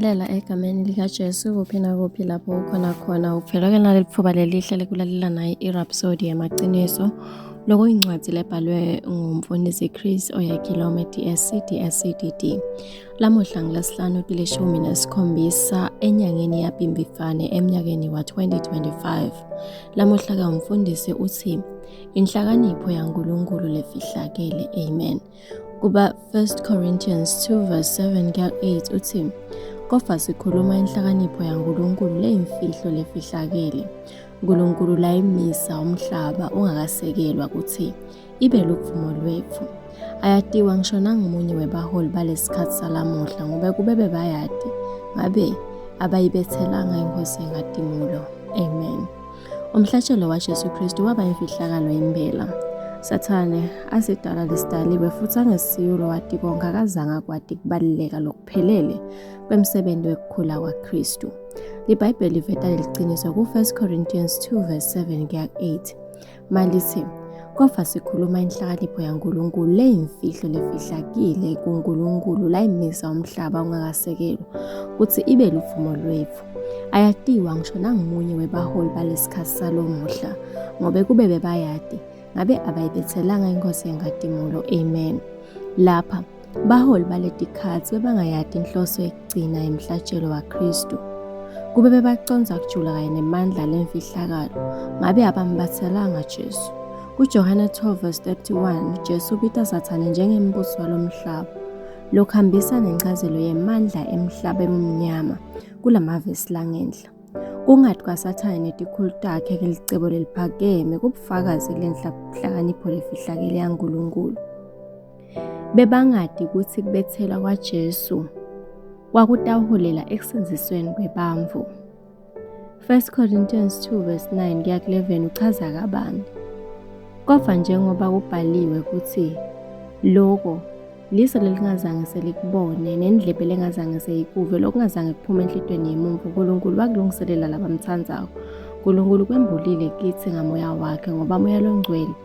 Ngiyakubulela egameni likaJesu kuphi nakuphi lapho ukhona khona ukuphelekela naleli thuba lelihle lekulalela naye iRhapsody yamaqiniso lokuyincwadi lebhalwe ngumfundisi Chris Oyakhilome DSc DSc-DD. Lamuhla ngilesihlanu kuleshumi nesikhombisa enyangeni yaBhimbidvwane emnyakeni wa-2025. Lamuhla ke umfundisi uthi inhlakanipho yaNkulunkulu lefihlakele. Amen. Kuba 1 Corinthians 2:7-8 uthi kofa sikhuluma inhlakanipho yaNkulunkulu leyimfihlo lefihlakele. uNkulunkulu layimisa umhlaba ungakasekelwa ukuthi ibe luvumo lwethu. Ayatiwa ngisho nangomunye webaholi balesikhathi salamuhla ngoba kube bebayadi ngabe abayibethelanga inkosi engadimulo. Amen. Umhlatshelo waJesu Kristu waba imfihlakalo impela. Sathane asidala lesidaliwe futhi angesiyulo wati konke akazange kwati kubaluleka lokuphelele kwemsebenzi wekukhula kwaKristu. IBhayibheli liveta leliqiniso ku-1 Corinthians 2:7-8 malithi kofa sikhuluma inhlakanipho yaNkulunkulu leyimfihlo lefihlakile kuNkulunkulu layimisa umhlaba ungakasekelwa ukuthi ibe luvumo lwethu. Ayatiwa ngisho nangomunye webaholi balesikhathi salomuhla ngobe kube bebayadi ngabe abayibethelanga inkosi engadimulo. Amen. Lapha baholi baletikhathi bebangayadi inhloso yokugcina emhlatshelo waKristu. Kube bebaconza kujula kanye nemandla lemfihlakalo ngabe abambathelanga Jesu. kuJohana 12:31 Jesu ubita Sathane njengembusi walomhlaba. Lokuhambisa nencazelo yemandla emhlaba emnyama kulamavesi langenhla. Kungathi kwaSathane netikhulu takhe kelicebo leliphakeme kubufakazi lenhlakanipho lefihlakele yaNkulunkulu. Bebangadi ukuthi kubethelwa kwaJesu kwakutaholela ekusenzisweni kwebantfu. 1 Corinthians 2:9-11 uchaza kabani. Kofa njengoba kubhaliwe ukuthi lokho liso lelingazange selikubone nendlebe lengazange seyikuve lokungazange kuphume enhlitweni yemuntu uNkulunkulu wakulungiselela labamthandayo. uNkulunkulu kwembulile kithi ngamoya wakhe ngoba moya longcwele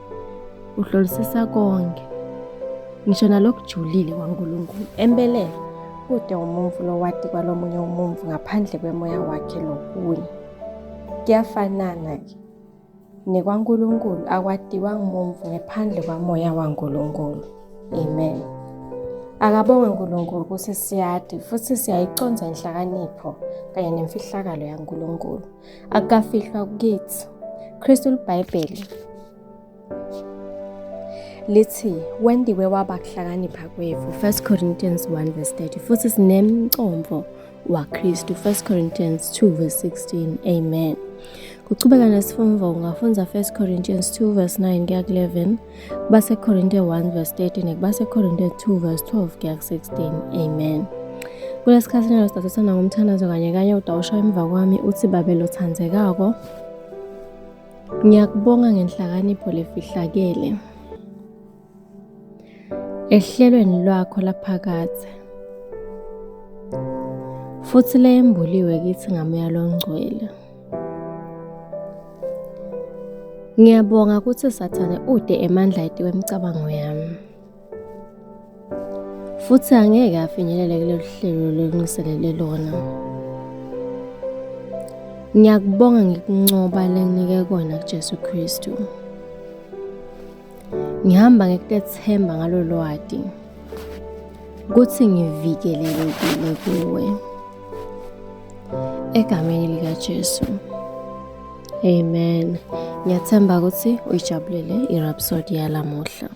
uhlolisisa konke ngisho nalokujulile kwaNkulunkulu. Empeleni kude umuntu lo wati kwalomunye umuntu ngaphandle kwemoya wakhe lokunye kuyafanana ke nekwaNkulunkulu akwatiwa ngumuntu ngaphandle kwamoya waNkulunkulu. Amen. Akabonge uNkulunkulu ukuthi siyadi futhi siyayiconza inhlakanipho kanye nemfihlakalo yaNkulunkulu. Akafihlwa kithi. Kristu iBhayibheli lithi wendiwe waba kuhlakanipha kwethu 1 Corinthians 1:30 futhi sinemcomvo waKristu 1 Corinthians 2:16. Amen. Kuchubeka nesifundo ungafunza 1 Corinthians 2:9-11 base Corinthians 1:13 nekubase Corinthians 2:12-16. Amen. Kulesikhathi nalo sidathana ngomthandazo kanye udawusha emva kwami uthi babelo thandzekako. Ngiyakubonga ngenhlakanipho lefihlakele ehlelweni lwakho laphakathi futhi leyembuliwe kithi ngamoya longcwele. Ngiyabonga ukuthi Sathane ude emandla etiwe imicabango yami futhi angeke afinyelele kulolu hlelo lolungiselele lona. Ngiyakubonga ngekuncoba lenginike kona kuJesu Kristu. Ngihamba ngekutethemba ngalo lwati ukuthi ngivikelekile kuwe egameni likaJesu. Amen. Ngiyathemba ukuthi uyijabulele iRhapsody yalamuhla.